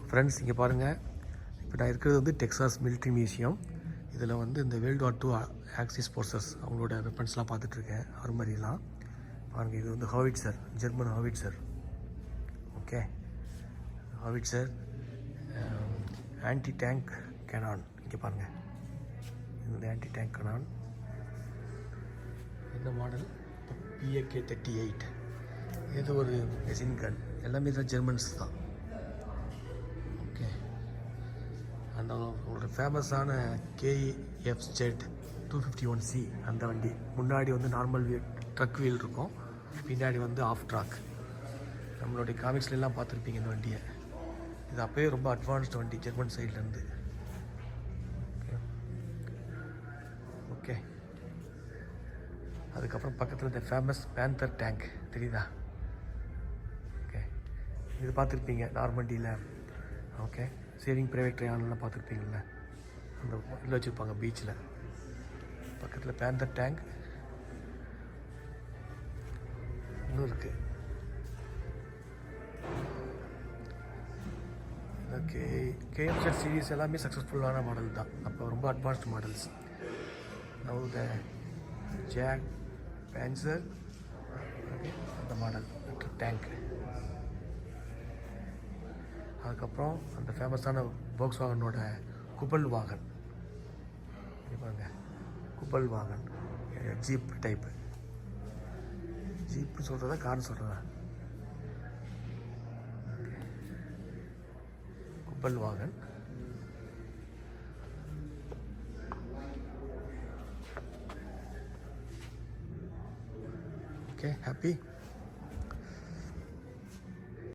Friends இங்கே பாருங்கள், இப்போ நான் இருக்கிறது வந்து டெக்சாஸ் மிலிட்ரி மியூசியம். இதில் வந்து இந்த world war II axis forces அவங்களோட வெப்பன்ஸ்லாம் பார்த்துட்ருக்கேன், ஆர்மரிலாம் பாருங்கள். இது வந்து howitzer, German howitzer. Okay, howitzer anti tank cannon. இங்கே பாருங்கள், இது வந்து ஆன்டி டேங்க் கேனான். இந்த மாடல் PAK-38. இது ஒரு மெஷின் கன். எல்லாமே தான் ஜெர்மன்ஸ் தான். ஓகே, அந்த ஒரு ஃபேமஸான KFZ 251C அந்த வண்டி. முன்னாடி வந்து நார்மல் ட்ரக் வீல் இருக்கும், பின்னாடி வந்து ஆஃப் ட்ராக். நம்மளுடைய காமிக்ஸ்லாம் பார்த்துருப்பீங்க இந்த வண்டியை. இது அப்போயே ரொம்ப அட்வான்ஸ்டு வண்டி ஜெர்மன் சைட்லேருந்து. ஓகே, அதுக்கப்புறம் பக்கத்தில் இந்த ஃபேமஸ் பேந்தர் டேங்க் தெரியுதா? ஓகே, இது பார்த்துருப்பீங்க நார்மண்டியில். ஓகே, சேவிங் ப்ரைவேட் ட்ரையானெலாம் பார்த்துருப்பீங்கள, அந்த இதில் வச்சுருப்பாங்க பீச்சில். பக்கத்தில் பேந்தர் டேங்க் இன்னும் இருக்குது. ஓகே, KFZ சீரீஸ் எல்லாமே சக்ஸஸ்ஃபுல்லான மாடல் தான். அப்போ ரொம்ப advanced models. Now the Jagdpanzer, okay, அந்த மாடல் டேங்க். அதுக்கப்புறம் அந்த ஃபேமஸான வோக்ஸ்வாகனோட குபல் வாகன். பாருங்க, குபல் வாகன் ஜீப் டைப்பு. ஜீப்னு சொல்கிறதா கார்னு சொல்கிறதா? Kubelwagen. Okay, happy?